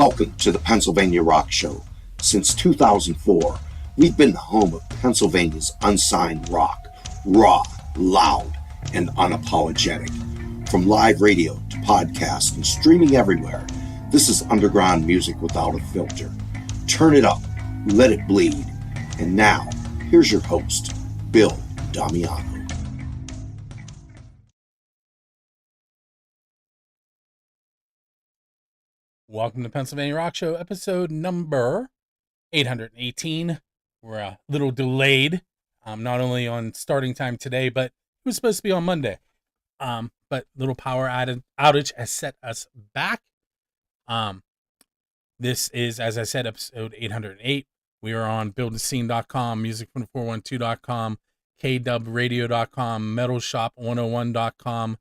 Welcome to the Pennsylvania Rock Show. Since 2004, we've been the home of Pennsylvania's unsigned rock, raw, loud, and unapologetic. From live radio to podcast and streaming everywhere, this is underground music without a filter. Turn it up, let it bleed. And now, here's your host, Bill Damiano. Welcome to Pennsylvania Rock Show, episode number 818. We're a little delayed, not only on starting time today, but it was supposed to be on Monday. But little power outage has set us back. This is, as I said, episode 808. We are on BuildtheScene.com, musicfrom412.com, kwradio.com, metalshop101.com,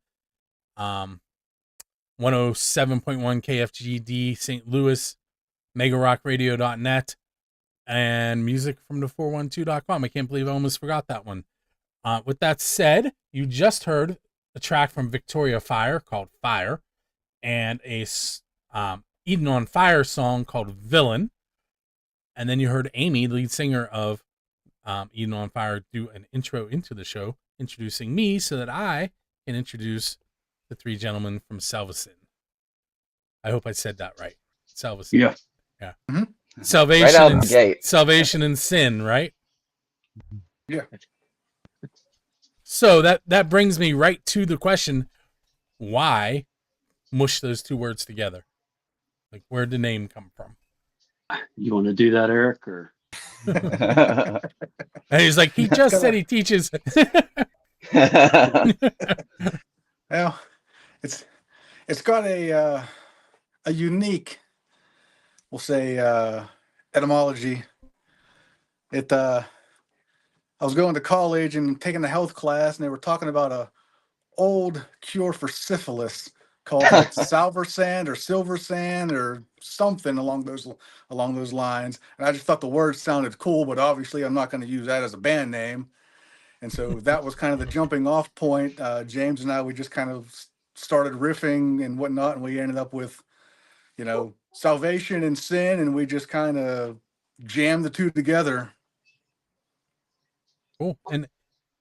107.1 KFGD St. Louis, megarockradio.net, and musicfrom412.com. I can't believe I almost forgot that one. With that said, you just heard a track from Victoria Fire called Fire, and a Eden on Fire song called Villain. And then you heard Amy, lead singer of Eden on Fire, do an intro into the show, introducing me so that I can introduce the three gentlemen from SALVASIN. I hope I said that right. SALVASIN. Yeah. Yeah. Mm-hmm. Salvation, right out and the gate. Salvation and sin, right? Yeah. So that brings me right to the question, why mush those two words together? Like, where'd the name come from? You want to do that, Eric? Or And he's like, he just said he teaches. Well, it's got a unique, we'll say, etymology. I was going to college and taking a health class, and they were talking about a old cure for syphilis called like SALVASIN or silver sand or something along those lines. And I just thought the word sounded cool, but obviously I'm not going to use that as a band name. And so that was kind of the jumping off point. James and I, we just kind of started riffing and whatnot, and we ended up with, salvation and sin, and we just kind of jammed the two together. Cool. And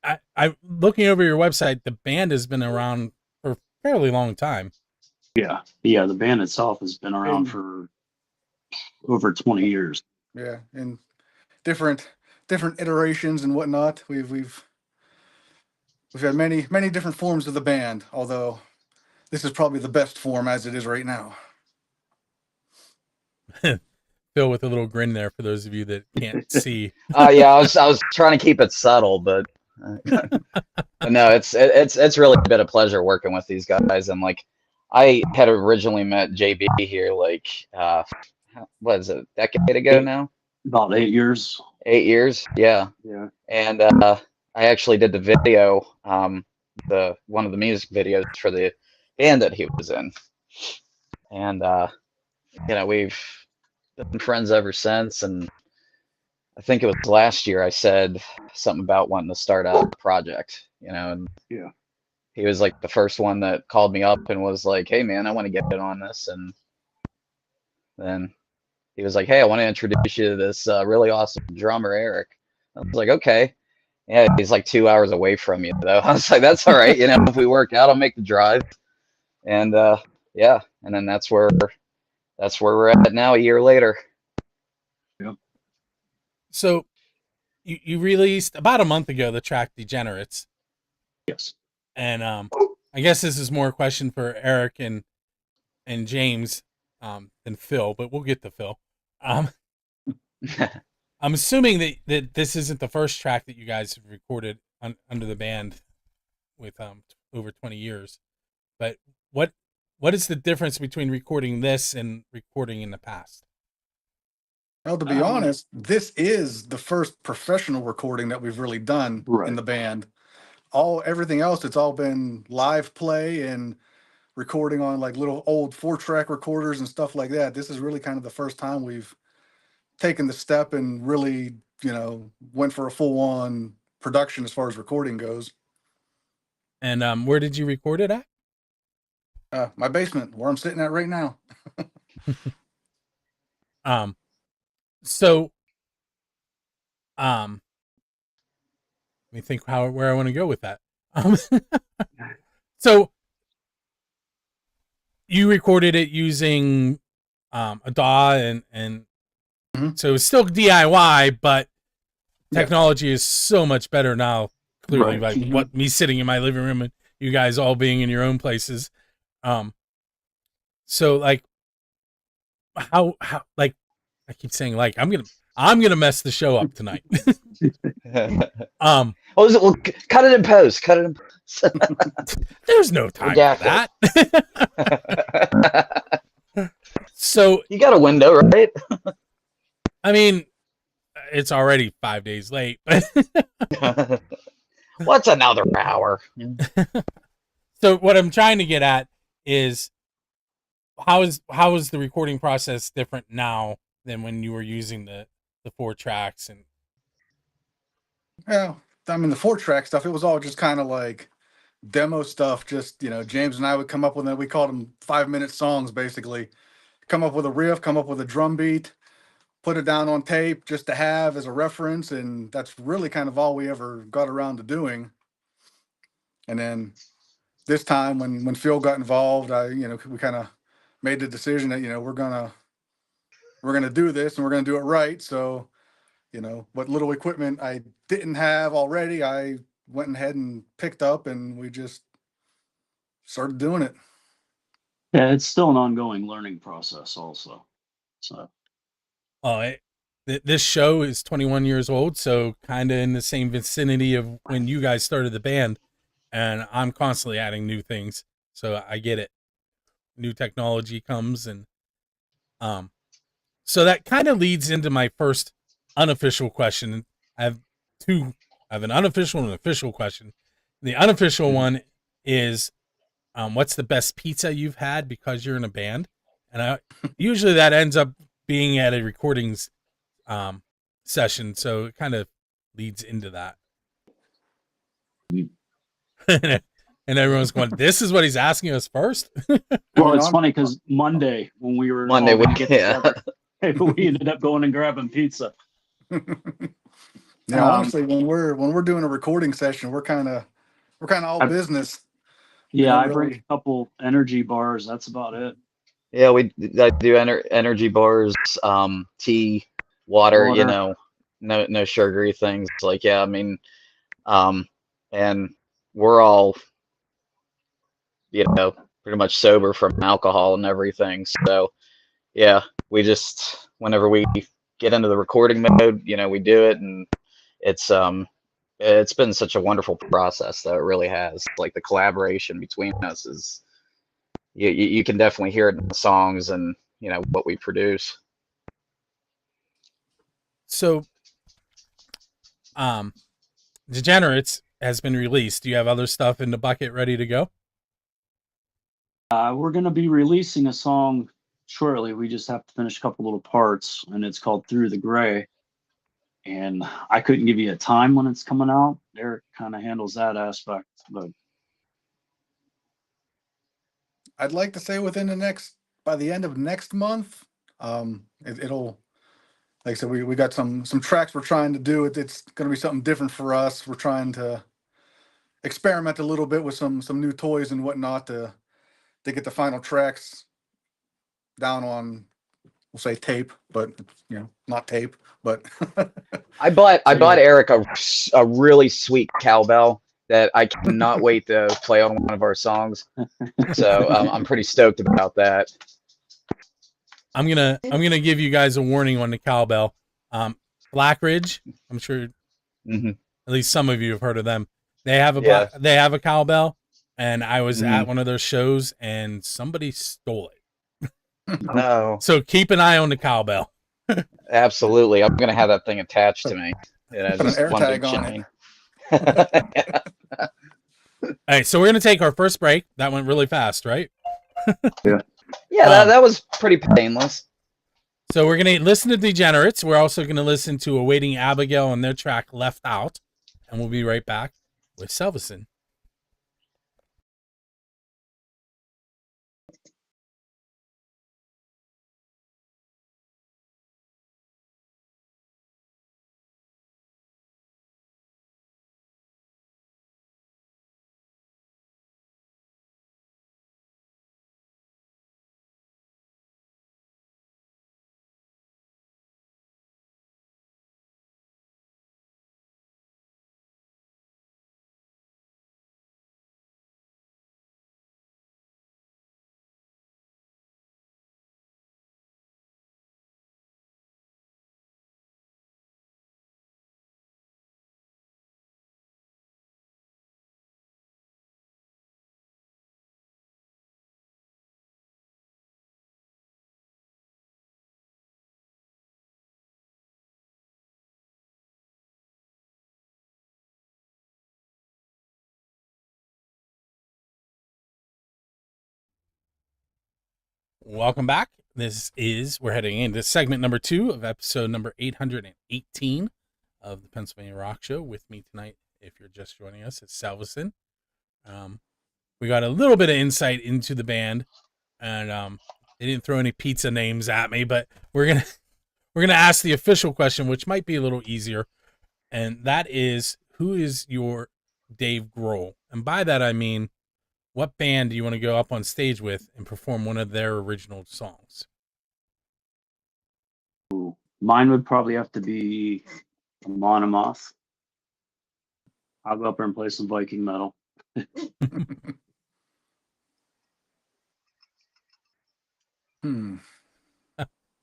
I looking over your website, the band has been around for a fairly long time. yeah, the band itself has been around for over 20 years. Yeah, and different iterations and whatnot. We've had many different forms of the band, although this is probably the best form as it is right now. Phil with a little grin there for those of you that can't see. Yeah, I was trying to keep it subtle, but no, it's really been a pleasure working with these guys. And like, I had originally met JB here like what is it, a decade ago now? About 8 years. 8 years, yeah. And I actually did the video, one of the music videos for the band that he was in, and we've been friends ever since. And I think it was last year I said something about wanting to start a project, and yeah, he was like the first one that called me up and was like, "Hey man, I want to get in on this." And then he was like, "Hey, I want to introduce you to this really awesome drummer, Eric." I was like, "Okay." Yeah, he's like 2 hours away from you, though. I was like, "That's all right. If we work out, I'll make the drive." And yeah, and then that's where we're at now, a year later. Yep. So you released about a month ago the track "Degenerates." Yes. And I guess this is more a question for Eric and James than Phil, but we'll get to Phil. I'm assuming that this isn't the first track that you guys have recorded under the band with over 20 years. But what is the difference between recording this and recording in the past? Well, to be honest, this is the first professional recording that we've really done in the band. Everything else, it's all been live play and recording on like little old 4-track recorders and stuff like that. This is really kind of the first time we've taken the step and really, went for a full-on production as far as recording goes. And where did you record it at? My basement, where I'm sitting at right now. So let me think where I want to go with that. So you recorded it using a DAW and so it's still DIY, but technology is so much better now. Clearly, Right. like what me sitting in my living room and you guys all being in your own places. So like how like I keep saying like I'm gonna mess the show up tonight. Oh, well, cut it in post. Cut it in post. There's no time for that. So you got a window, right? I mean, it's already 5 days late. What's another hour? So what I'm trying to get at is how is the recording process different now than when you were using the 4 tracks and Yeah, I mean the 4-track stuff. It was all just kind of like demo stuff. Just James and I would come up with it. We called them 5-minute songs, basically. Come up with a riff, come up with a drum beat, put it down on tape just to have as a reference, and that's really kind of all we ever got around to doing. And then this time when Phil got involved, we kind of made the decision that we're gonna do this and we're gonna do it right. So what little equipment I didn't have already, I went ahead and picked up, and we just started doing it. Yeah, it's still an ongoing learning process also. So this show is 21 years old, so kind of in the same vicinity of when you guys started the band, and I'm constantly adding new things, so I get it. New technology comes, and so that kind of leads into my first unofficial question. I have two. I have an unofficial and an official question. The unofficial one is, what's the best pizza you've had because you're in a band? And usually that ends up being at a recordings session, so it kind of leads into that. And everyone's going, this is what he's asking us first? Well, it's funny because Monday when we were Monday we together, we ended up going and grabbing pizza. Yeah, honestly, when we're doing a recording session, we're kind of all business. Yeah, I bring a couple energy bars. That's about it. Yeah, I do energy bars, tea, water. No sugary things. Like, yeah, I mean, and we're all, pretty much sober from alcohol and everything. So, yeah, we just, whenever we get into the recording mode, we do it, and it's been such a wonderful process, though. It really has. Like, the collaboration between us is, you can definitely hear it in the songs and what we produce. So, Degenerates has been released. Do you have other stuff in the bucket ready to go? We're going to be releasing a song shortly. We just have to finish a couple little parts, and it's called Through the Gray. And I couldn't give you a time when it's coming out. Eric kind of handles that aspect, but I'd like to say by the end of next month. It'll, like I said, we got some tracks we're trying to do. It's going to be something different for us. We're trying to experiment a little bit with some new toys and whatnot to get the final tracks down on, we'll say tape, but not tape. But I bought Eric a really sweet cowbell that I cannot wait to play on one of our songs. So I'm pretty stoked about that. I'm gonna give you guys a warning on the cowbell. Black Ridge, I'm sure at least some of you have heard of them. They have a cowbell, and I was at one of their shows and somebody stole it. No. So keep an eye on the cowbell. Absolutely. I'm gonna have that thing attached to me. Put an air tag on it. All right, so we're gonna take our first break. That went really fast, right? Yeah, that was pretty painless. So we're going to listen to Degenerates. We're also going to listen to Awaiting Abigail and their track Left Out. And we'll be right back with SALVASIN. Welcome back. We're heading into segment number 2 of episode number 818 of the Pennsylvania Rock Show. With me tonight, if you're just joining us, it's SALVASIN. We got a little bit of insight into the band, and they didn't throw any pizza names at me, but we're gonna ask the official question, which might be a little easier, and that is, who is your Dave Grohl? And by that I mean, what band do you want to go up on stage with and perform one of their original songs? Mine would probably have to be Monomoth. I'll go up there and play some Viking metal.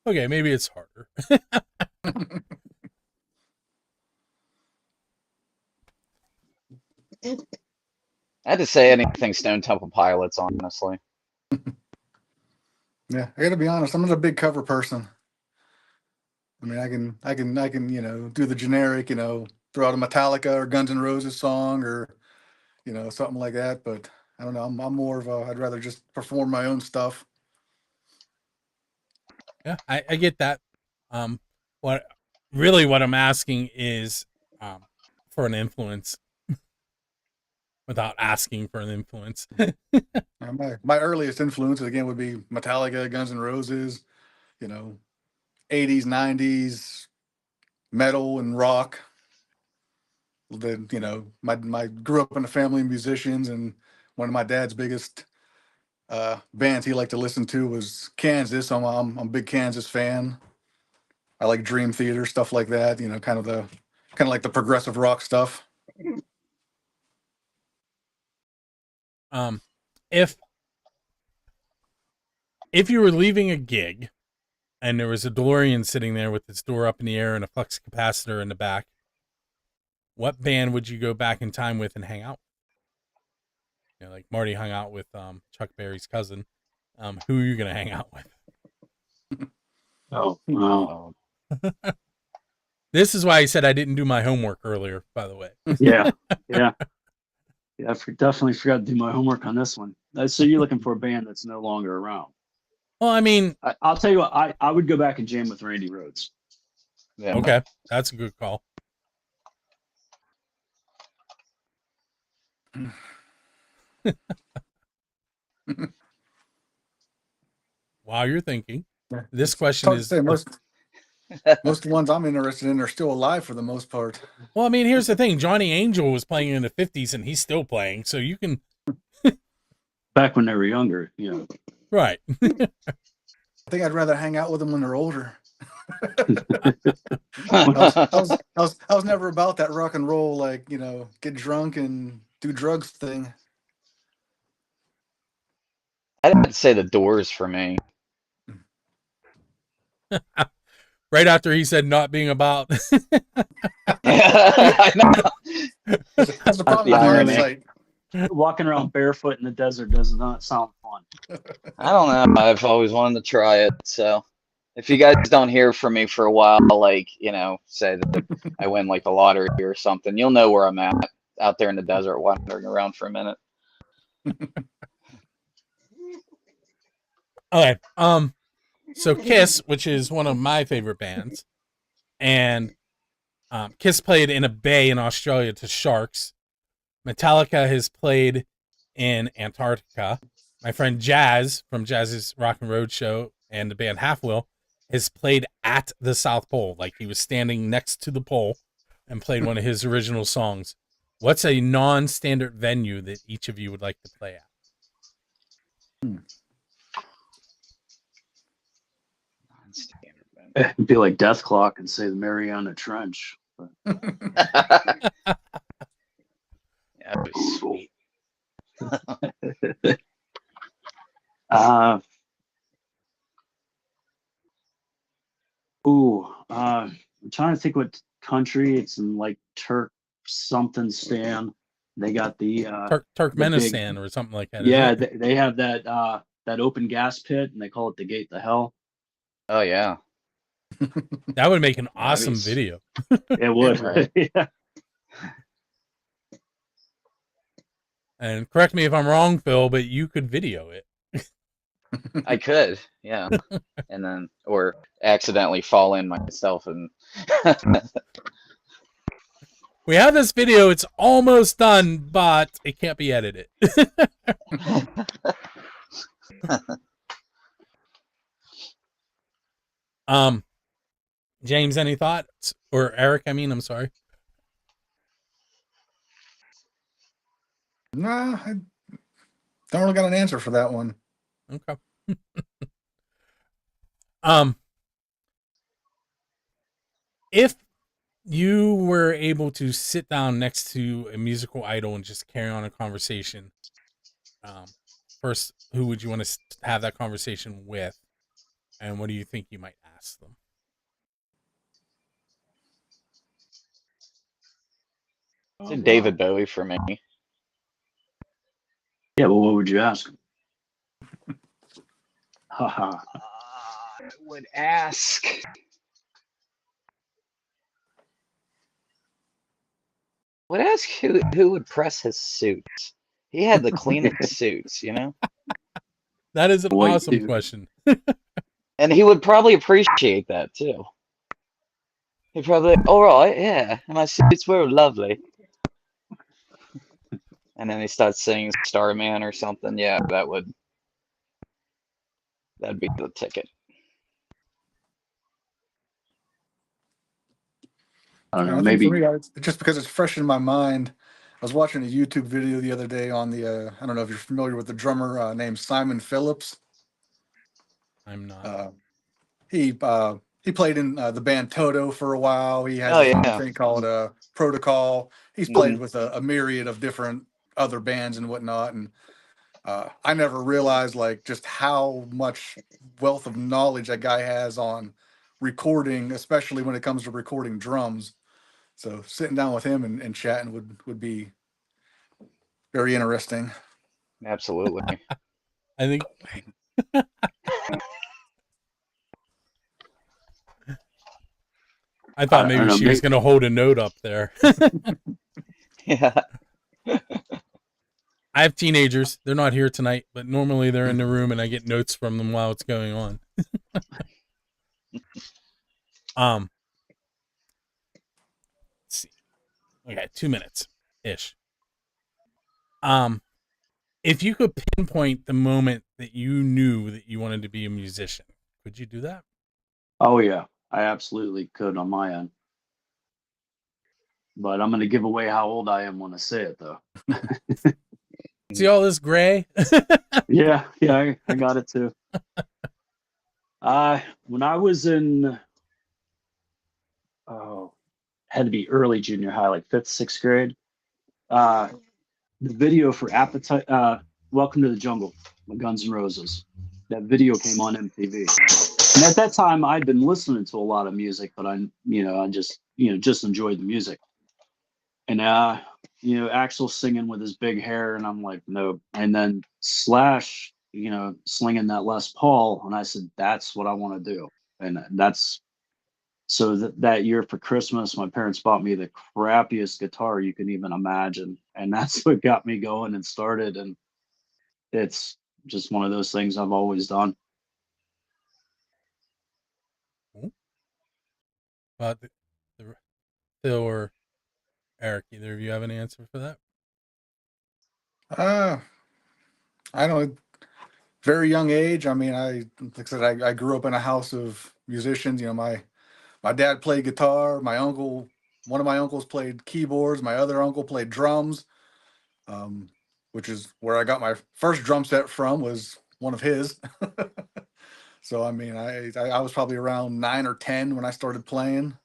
Okay, maybe it's harder. I had to say anything Stone Temple Pilots, honestly. Yeah, I gotta be honest. I'm not a big cover person. I mean, I can, do the generic, throw out a Metallica or Guns N' Roses song or, something like that. But I don't know. I'm more of I'd rather just perform my own stuff. Yeah, I get that. What I'm asking is for an influence. Without asking for an influence. My earliest influences again would be Metallica, Guns N' Roses, 80s, 90s metal and rock. My grew up in a family of musicians, and one of my dad's biggest bands he liked to listen to was Kansas. I'm a big Kansas fan. I like Dream Theater, stuff like that. Kind of like the progressive rock stuff. If you were leaving a gig and there was a DeLorean sitting there with its door up in the air and a flux capacitor in the back, what band would you go back in time with and hang out with? Like Marty hung out with Chuck Berry's cousin. Who are you going to hang out with? Oh, wow. This is why I said I didn't do my homework earlier, by the way. Yeah. I definitely forgot to do my homework on this one. So you're looking for a band that's no longer around. Well, I mean, I'll tell you what, I would go back and jam with Randy Rhoads. Yeah. Okay, that's a good call. While you're thinking, this question is... Most of the ones I'm interested in are still alive for the most part. Well, I mean, here's the thing. Johnny Angel was playing in the 50s, and he's still playing, so you can... Back when they were younger, Right. I think I'd rather hang out with them when they're older. I was never about that rock and roll, get drunk and do drugs thing. I'd say the Doors for me. Right after he said not being about. I know. That's the problem with hindsight. Walking around barefoot in the desert does not sound fun. I don't know. I've always wanted to try it. So if you guys don't hear from me for a while, say that I win the lottery or something, you'll know where I'm at, out there in the desert wandering around for a minute. Okay. So Kiss, which is one of my favorite bands, and Kiss played in a bay in Australia to sharks. Metallica has played in Antarctica. My friend Jazz from Jazz's Rock and Road Show and the band Half Wheel has played at the South Pole. He was standing next to the pole and played one of his original songs. What's a non-standard venue that each of you would like to play at? It'd be like Death Clock and say the Mariana Trench. That'd be sweet. I'm trying to think what country. It's in Turk something Stan. They got the Turkmenistan or something like that. Yeah, they have that open gas pit, and they call it the Gate to Hell. Oh yeah. That would make an awesome video. It would. Right. Yeah. And correct me if I'm wrong, Phil, but you could video it. I could, yeah. And then, or accidentally fall in myself and. We have this video. It's almost done, but it can't be edited. James, any thoughts? Or Eric, I mean, I'm sorry. Nah, I don't really got an answer for that one. Okay. If you were able to sit down next to a musical idol and just carry on a conversation, first, who would you want to have that conversation with? And what do you think you might ask them? It's David Bowie for me. Yeah, well, what would you ask him? Haha. I would ask. Would ask who would press his suits. He had the cleanest suits, you know. That is an Boy, awesome dude. question. And he would probably appreciate that too. He'd probably, all right, yeah, my suits were lovely. And then he starts singing Starman or something. Yeah, that'd be the ticket. I don't know, I think maybe. for me, just because it's fresh in my mind, I was watching a YouTube video the other day on the, I don't know if you're familiar with the drummer named Simon Phillips. I'm not. He played in the band Toto for a while. He has Oh, his own yeah. thing called Protocol. He's played with a myriad of different other bands and whatnot. And I never realized like just how much wealth of knowledge that guy has on recording, especially when it comes to recording drums. So sitting down with him and chatting would be very interesting. Absolutely. I think I thought maybe she was going to hold a note up there. Yeah. I have teenagers. They're not here tonight, but normally they're in the room and I get notes from them while it's going on. Let's see. Okay, 2 minutes ish. If you could pinpoint the moment that you knew that you wanted to be a musician, could you do that? Oh yeah, I absolutely could on my end. But I'm going to give away how old I am when I say it, though. See all this gray? Yeah, I got it too. When I was in, had to be early junior high, like 5th, 6th grade. The video for Appetite, Welcome to the Jungle, by Guns N' Roses. That video came on MTV. And at that time, I'd been listening to a lot of music, but I just enjoyed the music. And Axl singing with his big hair, and I'm like, nope. And then Slash, slinging that Les Paul, and I said, that's what I want to do. And that's so that year for Christmas, my parents bought me the crappiest guitar you can even imagine, and that's what got me going and started. And it's just one of those things I've always done. But Phil or Eric, either of you have an answer for that? I don't know. Very young age. I mean, like I said, I grew up in a house of musicians. My dad played guitar. One of my uncles played keyboards. My other uncle played drums, which is where I got my first drum set from, was one of his. So, I mean, I was probably around 9 or 10 when I started playing.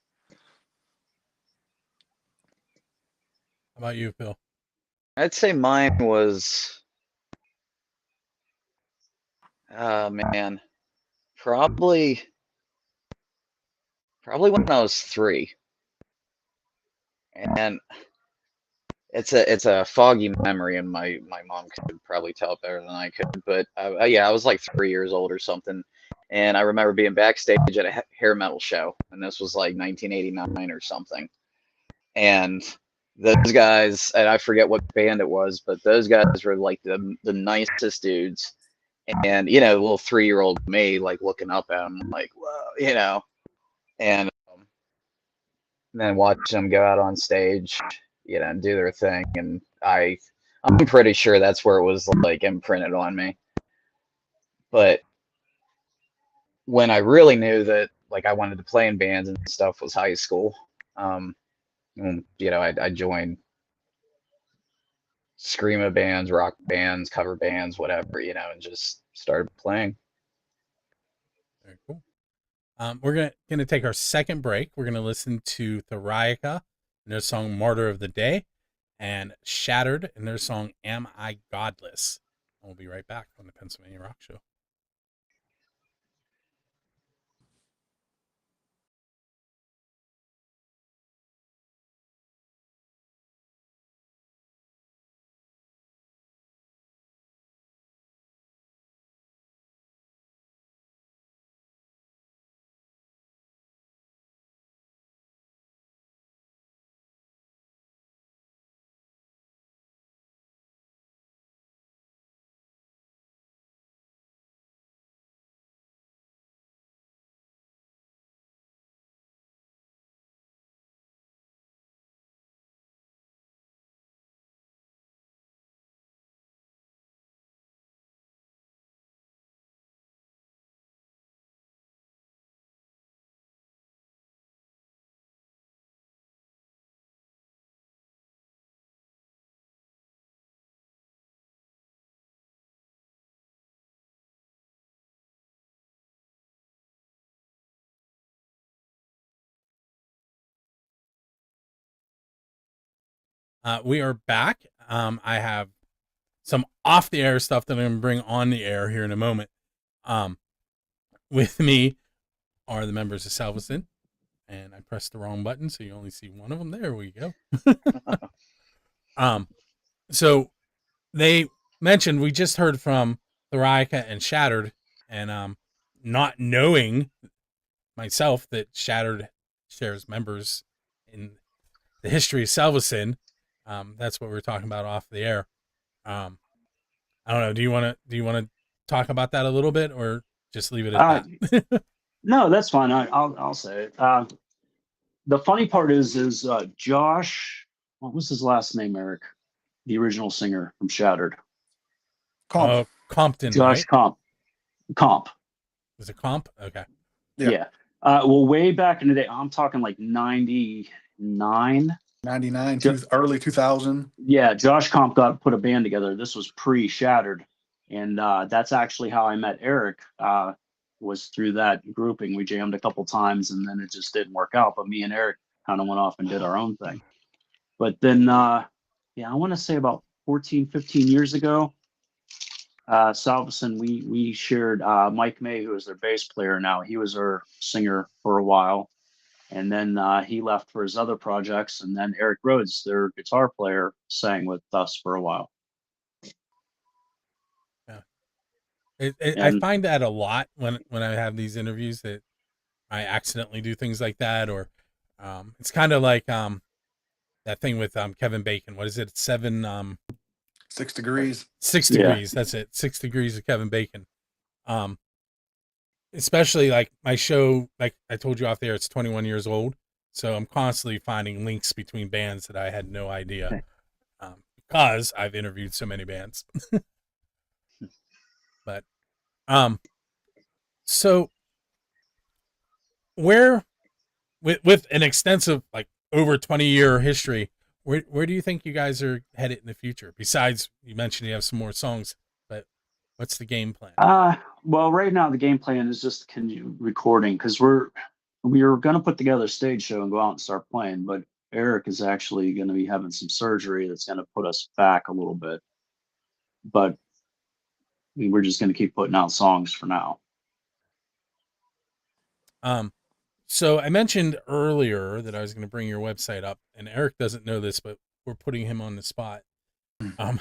How about you, Phil? I'd say mine was, man, probably when I was 3. And it's a foggy memory, and my mom could probably tell better than I could. But yeah, I was like 3 years old or something. And I remember being backstage at a hair metal show, and this was like 1989 or something. And those guys, and I forget what band it was, but those guys were like the nicest dudes. And, you know, little 3-year-old me, like, looking up at him, like, whoa, you know, and then watch them go out on stage, you know, and do their thing. And I'm pretty sure that's where it was, like, imprinted on me. But when I really knew that, like, I wanted to play in bands and stuff was high school. You know, I joined screamo bands, rock bands, cover bands, whatever, you know, and just started playing. Very cool. We're gonna take our second break. We're gonna listen to Thorica and their song "Martyr of the Day," and Shattered and their song "Am I Godless." We'll be right back on the Pennsylvania Rock Show. We are back. I have some off the air stuff that I'm going to bring on the air here in a moment. With me are the members of SALVASIN, and I pressed the wrong button, so you only see one of them. There we go. So they mentioned, we just heard from Thorica and Shattered, and not knowing myself that Shattered shares members in the history of SALVASIN. That's what we were talking about off the air. I don't know. Do you want to talk about that a little bit, or just leave it at that? No, that's fine. I'll say it. The funny part is Josh. What was his last name, Eric? The original singer from Shattered. Compton. Josh, right? Comp. Was it Comp? Okay. Yeah. Well, way back in the day, I'm talking like 99. 99, early 2000. Yeah, Josh Comp put a band together. This was pre-Shattered, and that's actually how I met Eric. Was through that grouping. We jammed a couple times, and then it just didn't work out. But me and Eric kind of went off and did our own thing. But then, I want to say about 14, 15 years ago, SALVASIN, we shared Mike May, who is their bass player now. He was our singer for a while. And then he left for his other projects. And then Eric Rhodes, their guitar player, sang with us for a while. Yeah. I find that a lot when I have these interviews, that I accidentally do things like that. Or it's kind of like that thing with Kevin Bacon. What is it? 6 degrees. 6 degrees. That's it. 6 degrees of Kevin Bacon. Especially like my show, like I told you off there, it's 21 years old. So I'm constantly finding links between bands that I had no idea, because I've interviewed so many bands. But, so where, with an extensive, like over 20-year history, where do you think you guys are headed in the future? Besides, you mentioned you have some more songs, but what's the game plan? Well, right now the game plan is just continue recording, because we were going to put together a stage show and go out and start playing, but Eric is actually going to be having some surgery that's going to put us back a little bit. But we're just going to keep putting out songs for now. So I mentioned earlier that I was going to bring your website up, and Eric doesn't know this, but we're putting him on the spot. As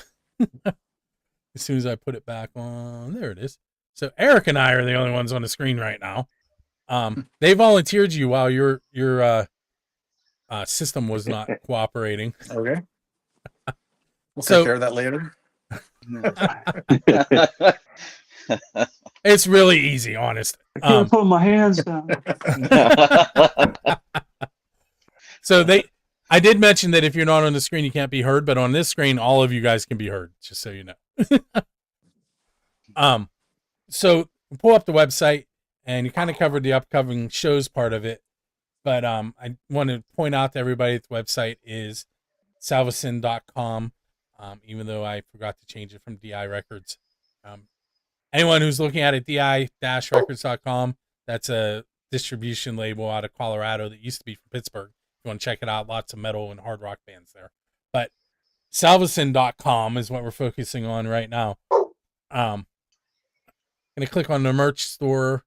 soon as I put it back on, there it is. So Eric and I are the only ones on the screen right now. They volunteered you while your system was not cooperating. Okay. We'll So- take care of that later. It's really easy, honest. I can't put my hands down. So I did mention that if you're not on the screen, you can't be heard, but on this screen, all of you guys can be heard, just so you know. So pull up the website, and you kind of covered the upcoming shows part of it, but I want to point out to everybody that the website is salvasin.com, even though I forgot to change it from DI Records. Anyone who's looking at it, di-records.com, that's a distribution label out of Colorado that used to be from Pittsburgh. If you want to check it out, lots of metal and hard rock bands there. But salvasin.com is what we're focusing on right now. I'm going to click on the merch store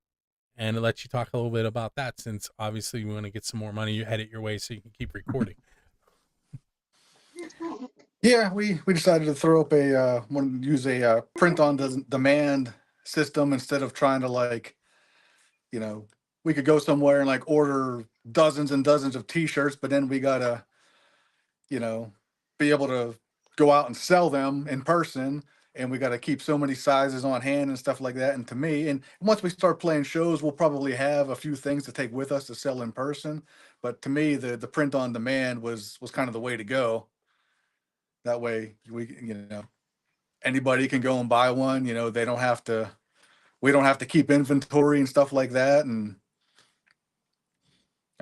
and let you talk a little bit about that, since obviously we want to get some more money headed your way so you can keep recording. Yeah, we decided to throw up use a print on demand system instead of trying to, like, you know, we could go somewhere and like order dozens and dozens of t-shirts, but then we gotta, you know, be able to go out and sell them in person, and we got to keep so many sizes on hand and stuff like that. And to me, and once we start playing shows, we'll probably have a few things to take with us to sell in person. But to me, the print on demand was kind of the way to go. That way, anybody can go and buy one. We don't have to keep inventory and stuff like that. And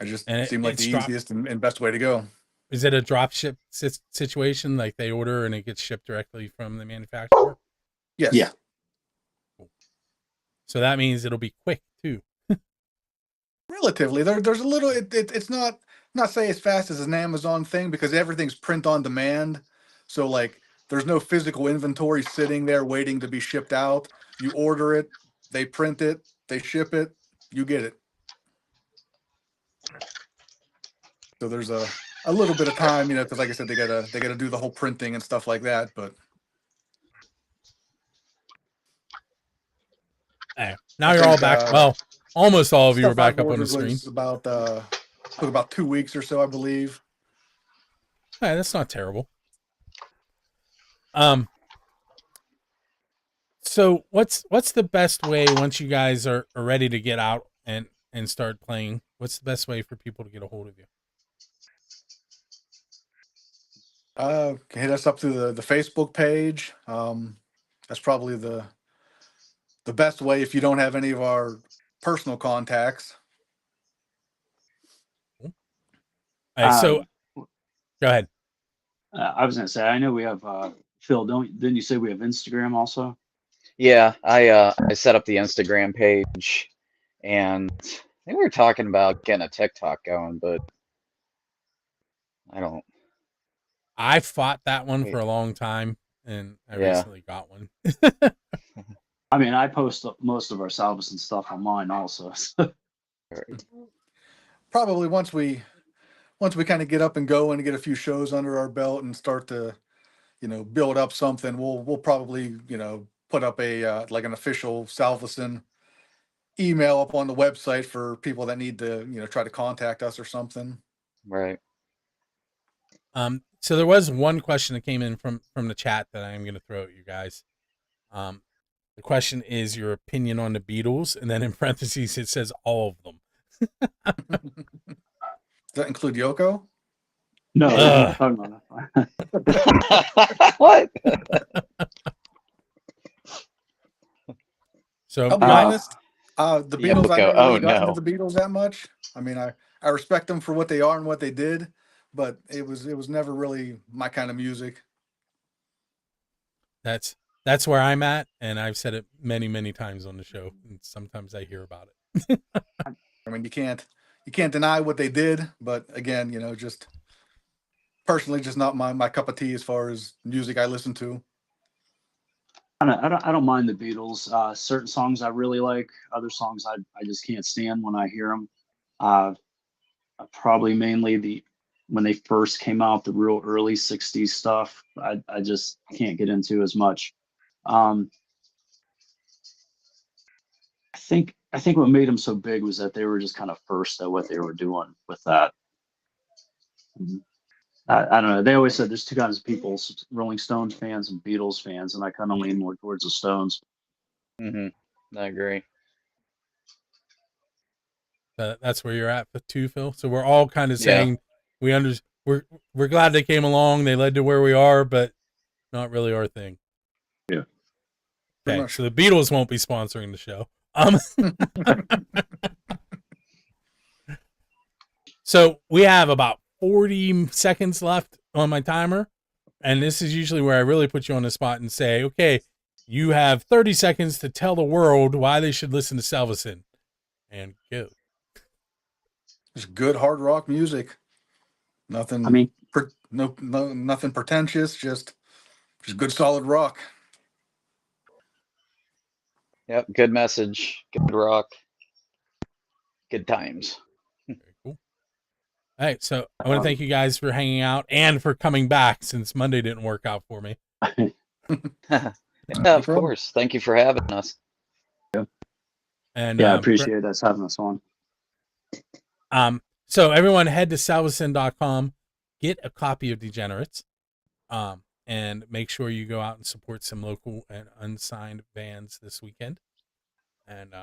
it seemed like the easiest and best way to go. Is it a drop ship situation? Like they order and it gets shipped directly from the manufacturer? Yes. Yeah. Cool. So that means it'll be quick too. Relatively. There's a little, it's not say as fast as an Amazon thing, because everything's print on demand. So like there's no physical inventory sitting there waiting to be shipped out. You order it, they print it, they ship it, you get it. So there's a little bit of time, because like I said, they gotta do the whole printing and stuff like that. But now you're all back. Well, almost all of you are back up on the screen. Took about 2 weeks or so, I believe. Hey, that's not terrible. So what's the best way, once you guys are ready to get out and start playing? What's the best way for people to get a hold of you? Hit us up through the Facebook page. That's probably the best way if you don't have any of our personal contacts. All right, so go ahead. I was gonna say, I know we have Phil. Didn't you say we have Instagram also? Yeah, I set up the Instagram page, and I think we were talking about getting a TikTok going, but I don't. I fought that one for a long time, and I recently got one. I mean, I post most of our SALVASIN stuff online also. Probably once we kind of get up and go and get a few shows under our belt and start to, build up something, we'll probably, put up a like an official SALVASIN email up on the website for people that need to, try to contact us or something. Right. So there was one question that came in from the chat that I am going to throw at you guys. The question is your opinion on the Beatles, and then in parentheses it says all of them. Does that include Yoko? No. What? So I'll be honest. The Beatles, I never really got into the Beatles that much. I mean, I respect them for what they are and what they did, but it was never really my kind of music. That's where I'm at, and I've said it many, many times on the show, and sometimes I hear about it. I mean, you can't deny what they did, but again, just personally, just not my cup of tea as far as music I listen to. I don't mind the Beatles. Certain songs I really like. Other songs I just can't stand when I hear them. Probably mainly when they first came out, the real early '60s stuff. I just can't get into as much. I think what made them so big was that they were just kind of first at what they were doing with that. I don't know. They always said there's two kinds of people: Rolling Stones fans and Beatles fans, and I kind of lean more towards the Stones. I agree. That's where you're at too, Phil. So we're all kind of Yeah. saying we're glad they came along. They led to where we are, but not really our thing. Yeah. Pretty Okay, much. so the Beatles won't be sponsoring the show. So we have about 40 seconds left on my timer, and this is usually where I really put you on the spot and say, okay, you have 30 seconds to tell the world why they should listen to SALVASIN, and go. Just good hard rock music. Nothing. I mean, nothing pretentious. Just good solid rock. Yep. Good message. Good rock. Good times. Very cool. All right, so I want to thank you guys for hanging out and for coming back since Monday didn't work out for me. Yeah, of course. Thank you for having us. And yeah, I appreciate us having us on. So everyone head to salvasin.com, get a copy of Degenerates, and make sure you go out and support some local and unsigned bands this weekend. And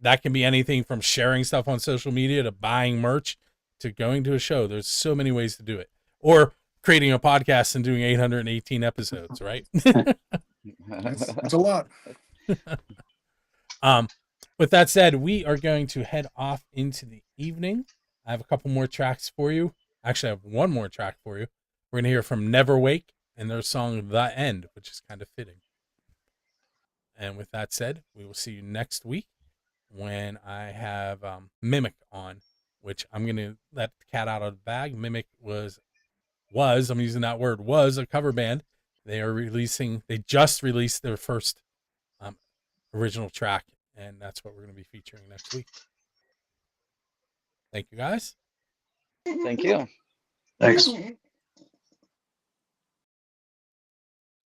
that can be anything from sharing stuff on social media to buying merch to going to a show. There's so many ways to do it. Or creating a podcast and doing 818 episodes, right? That's a lot. With that said, we are going to head off into the evening. I have a couple more tracks for you. Actually, I have one more track for you. We're going to hear from Never Wake and their song The End, which is kind of fitting. And with that said, we will see you next week when I have Mimic on, which I'm going to let the cat out of the bag. Mimic was I'm using that word, was a cover band. They just released their first original track, and that's what we're going to be featuring next week. Thank you, guys. Thank you. Thanks. It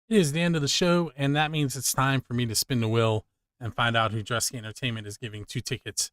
is the end of the show, and that means it's time for me to spin the wheel and find out who Dressy Entertainment is giving 2 tickets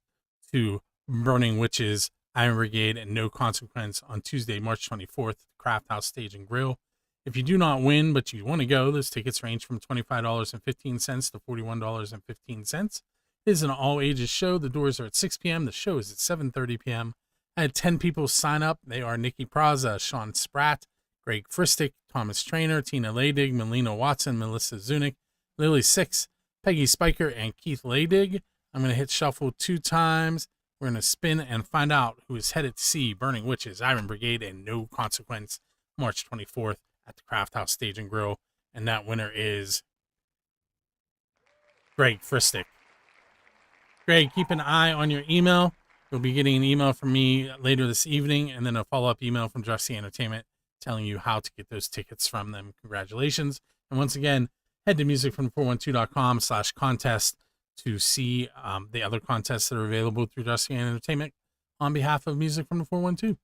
to Burning Witches, Iron Brigade, and No Consequence on Tuesday, March 24th, at the Craft House Stage and Grill. If you do not win, but you want to go, those tickets range from $25.15 to $41.15. It is an all-ages show. The doors are at 6 p.m. The show is at 7:30 p.m. I had 10 people sign up. They are Nikki Praza, Sean Spratt, Greg Fristick, Thomas Trainer, Tina Leydig, Melina Watson, Melissa Zunick, Lily Six, Peggy Spiker, and Keith Leydig. I'm going to hit shuffle 2 times. We're going to spin and find out who is headed to see Burning Witches, Iron Brigade, and No Consequence, March 24th at the Craft House Stage and Grill. And that winner is Greg Fristick. Greg, keep an eye on your email. You'll be getting an email from me later this evening, and then a follow-up email from Dressy Entertainment telling you how to get those tickets from them. Congratulations. And once again, head to musicfrom412.com/contest to see the other contests that are available through Dressy Entertainment on behalf of Music from the 412.